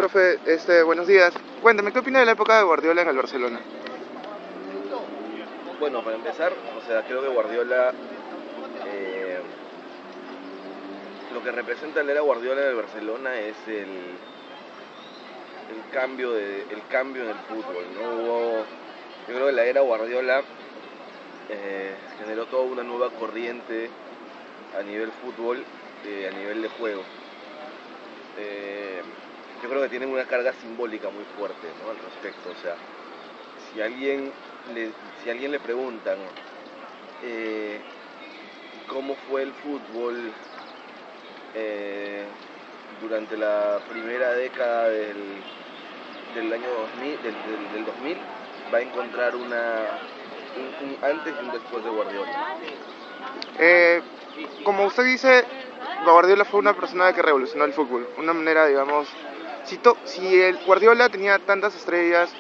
profe, buenos días. Cuéntame, ¿qué opina de la época de Guardiola en el Barcelona? Bueno, para empezar, creo que Guardiola, eh, lo que representa la era Guardiola en el Barcelona es el cambio en el fútbol, ¿no? Yo creo que la era Guardiola generó toda una nueva corriente a nivel fútbol, a nivel de juego. Eh, yo creo que tienen una carga simbólica muy fuerte, ¿no? Al respecto. O sea, si a alguien si a alguien le preguntan eh, cómo fue el fútbol eh, durante la primera década del año 2000, del 2000, va a encontrar un antes y un después de Guardiola. Eh, Como usted dice, Guardiola fue una persona que revolucionó el fútbol. Una manera, digamos, si el Guardiola tenía tantas estrellas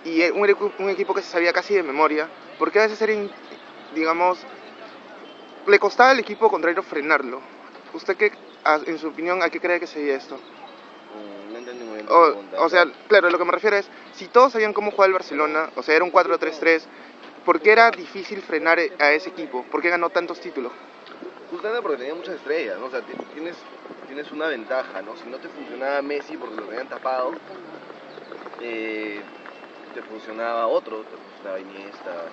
y un equipo que se sabía casi de memoria, ¿por qué a veces digamos, le costaba al equipo contrario frenarlo? ¿Usted en su opinión, a qué cree que sería esto? No entendí muy bien tu pregunta. O sea, claro, lo que me refiero es, si todos sabían cómo jugar el Barcelona, o sea, era un 4-3-3, ¿por qué era difícil frenar a ese equipo? ¿Por qué ganó tantos títulos? Justamente porque tenía muchas estrellas, ¿no? O sea, tienes una ventaja, ¿no? Si no te funcionaba Messi porque lo tenían tapado, te funcionaba otro, te funcionaba Iniesta,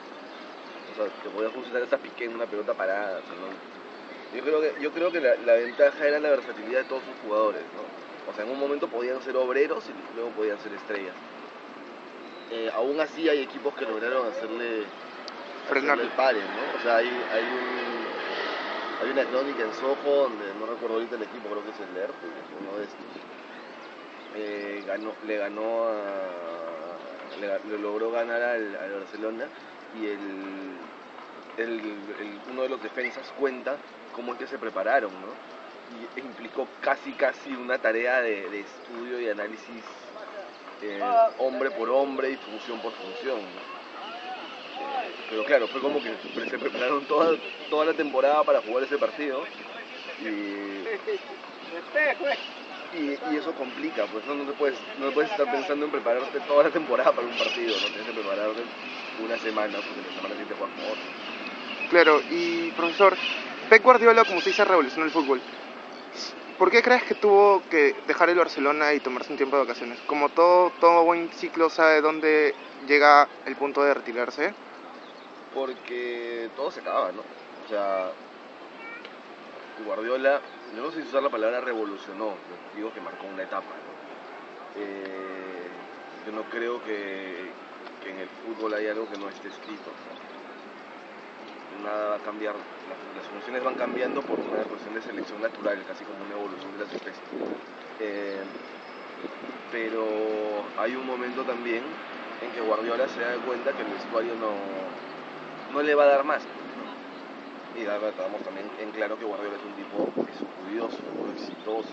o sea, te podía funcionar esa Piqué en una pelota parada, o sea, ¿no? Yo creo que la ventaja era la versatilidad de todos sus jugadores, ¿no? O sea, en un momento podían ser obreros y luego podían ser estrellas. Aún así hay equipos que lograron hacerle el pare, ¿no? O sea, hay una crónica en Soho donde no recuerdo ahorita el equipo, creo que es el Lertu, uno de estos. Le logró ganar al Barcelona y uno de los defensas cuenta cómo es que se prepararon, ¿no? Y implicó casi una tarea de estudio y análisis hombre por hombre y función por función, ¿no? Pero claro, fue como que se prepararon toda la temporada para jugar ese partido y eso complica, pues no puedes estar pensando en prepararte toda la temporada para un partido, no tienes que prepararte una semana, porque la semana siguiente juegas con otro. Claro, y profesor, Pep Guardiola, como usted dice, revolucionó el fútbol. ¿Por qué crees que tuvo que dejar el Barcelona y tomarse un tiempo de vacaciones? Como todo buen ciclo sabe dónde llega el punto de retirarse. Porque todo se acaba, ¿no? O sea, Guardiola, yo no sé si usar la palabra revolucionó, yo digo que marcó una etapa, ¿no? Yo no creo que en el fútbol hay algo que no esté escrito, ¿no? Nada va a cambiar, las funciones van cambiando por una cuestión de selección natural, casi como una evolución de las especies. Pero hay un momento también en que Guardiola se da cuenta que el vestuario no le va a dar más. Y estamos también en claro que Guardiola es un tipo estudioso, exitoso,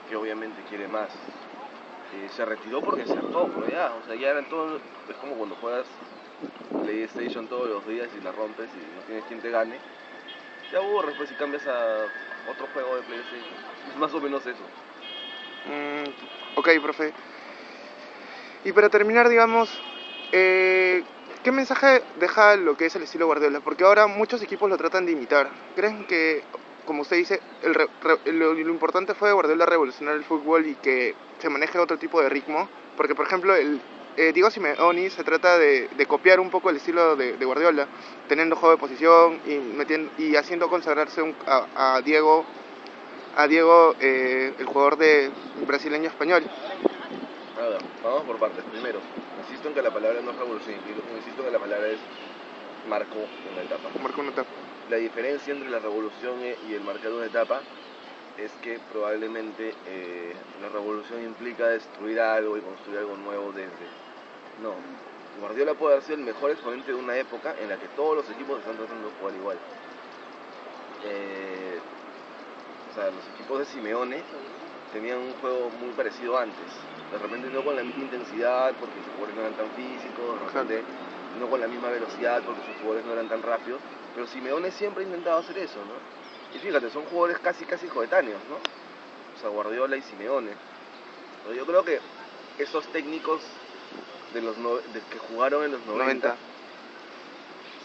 que obviamente quiere más. Se retiró porque se hartó, pero ya, o sea, ya era todo, es como cuando juegas PlayStation todos los días y la rompes y no tienes quien te gane, te aburres pues y cambias a otro juego de PlayStation. Es más o menos eso. Ok, profe. Y para terminar, digamos, ¿qué mensaje deja lo que es el estilo Guardiola? Porque ahora muchos equipos lo tratan de imitar. ¿Creen que, como usted dice, lo importante fue Guardiola revolucionar el fútbol y que se maneje otro tipo de ritmo? Porque, por ejemplo, Diego Simeone se trata de copiar un poco el estilo de Guardiola, teniendo juego de posición y haciendo consagrarse a Diego, el jugador de brasileño español. A ver, vamos por partes. Primero, insisto en que la palabra no es revolución, insisto en que la palabra es marcó una etapa. Marcó una etapa. La diferencia entre la revolución y el marcar una etapa es que probablemente la revolución implica destruir algo y construir algo nuevo desde. No, Guardiola puede haber sido el mejor exponente de una época en la que todos los equipos están tratando de jugar igual. O sea, los equipos de Simeone tenían un juego muy parecido antes. De repente no con la misma intensidad porque sus jugadores no eran tan físicos, de repente no con la misma velocidad porque sus jugadores no eran tan rápidos, pero Simeone siempre ha intentado hacer eso, ¿no? Y fíjate, son jugadores casi coetáneos, ¿no? O sea, Guardiola y Simeone. ¿no? Yo creo que esos técnicos de que jugaron en los 90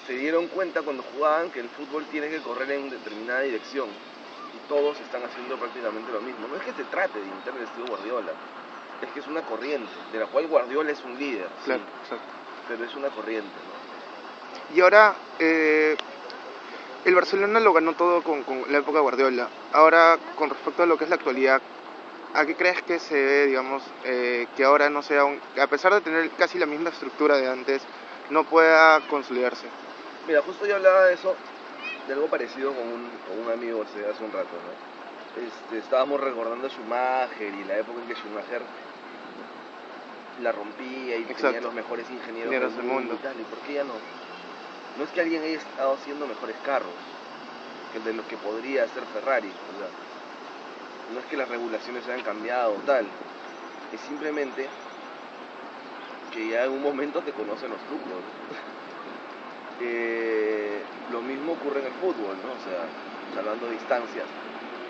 se dieron cuenta cuando jugaban que el fútbol tiene que correr en determinada dirección y todos están haciendo prácticamente lo mismo. No es que se trate de imitar el estilo Guardiola, es que es una corriente, de la cual Guardiola es un líder, Claro, sí, exacto. pero es una corriente, ¿no? Y ahora, el Barcelona lo ganó todo con la época de Guardiola. Ahora, con respecto a lo que es la actualidad, ¿a qué crees que se debe, digamos, que ahora no sea a pesar de tener casi la misma estructura de antes, no pueda consolidarse? Mira, justo yo hablaba de eso, de algo parecido con un amigo hace un rato, ¿no? Estábamos recordando a Schumacher y la época en que Schumacher la rompía y Exacto. tenía los mejores ingenieros Ingenieros del mundo y tal, ¿y por qué ya no? No es que alguien haya estado haciendo mejores carros que de los que podría hacer Ferrari, o sea, no es que las regulaciones hayan cambiado o tal, es simplemente que ya en un momento te conocen los trucos. Lo mismo ocurre en el fútbol, ¿no? O sea, salvando distancias.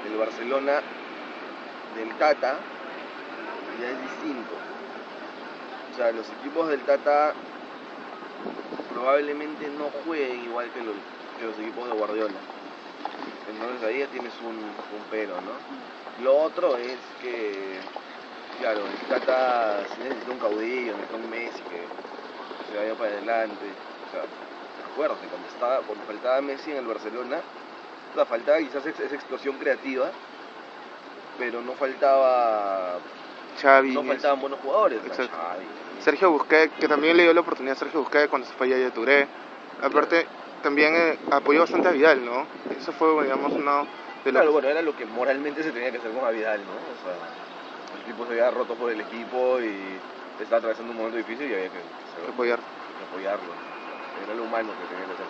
El Barcelona del Tata ya es distinto. O sea, los equipos del Tata probablemente no jueguen igual que los equipos de Guardiola. Entonces ahí ya tienes un pero, ¿no? Lo otro es que, claro, el Tata sí necesita un caudillo, necesita un Messi que se vaya para adelante. O sea, acuérdate, cuando faltaba Messi en el Barcelona, o sea, faltaba quizás esa explosión creativa, pero no faltaban buenos jugadores. Exacto. Xavi, Sergio Busquets, que también le dio la oportunidad a Sergio Busquets cuando se fue a Yaya Touré. Aparte, también apoyó bastante a Vidal, ¿no? Eso fue, digamos, uno de los... Claro, bueno, era lo que moralmente se tenía que hacer con Vidal, ¿no? O sea, el tipo se había roto por el equipo y estaba atravesando un momento difícil y había que apoyarlo. Era lo humano que tenía que hacer.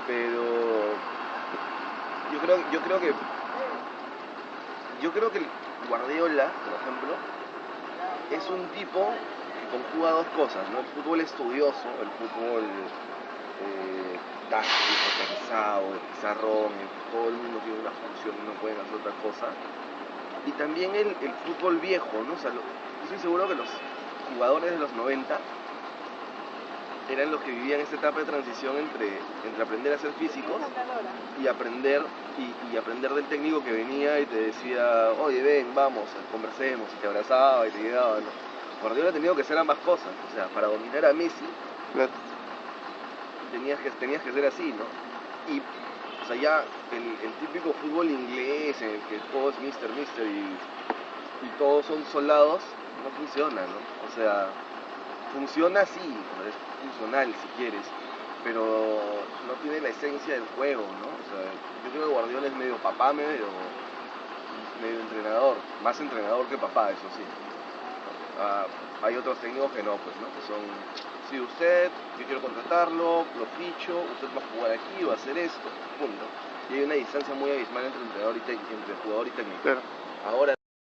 Pero yo creo que el Guardiola, por ejemplo, es un tipo que conjuga dos cosas, ¿no? El fútbol estudioso, el fútbol táctico, pensado, el pizarrón, en que todo el mundo tiene una función y no pueden hacer otra cosa. Y también el fútbol viejo, ¿no? O sea, yo estoy seguro que los jugadores de los 90 eran los que vivían esta etapa de transición entre aprender a ser físicos y aprender del técnico que venía y te decía, oye, ven, vamos, conversemos, y te abrazaba y te llevaba, ¿no? Guardiola ha tenido que hacer ambas cosas, o sea, para dominar a Messi, Claro. tenías que ser así, ¿no? Y, o sea, ya el típico fútbol inglés en el que todo es mister y todos son soldados, no funciona, ¿no? O sea, funciona sí, es funcional si quieres, pero no tiene la esencia del juego, ¿no? O sea, yo creo que Guardiola es medio papá, medio entrenador, más entrenador que papá, eso sí. Hay otros técnicos que no, pues, ¿no? Que son, si usted, yo quiero contratarlo, lo ficho, usted va a jugar aquí, va a hacer esto, punto. Y hay una distancia muy abismal entre entrenador y entre jugador y técnico. Claro. Ahora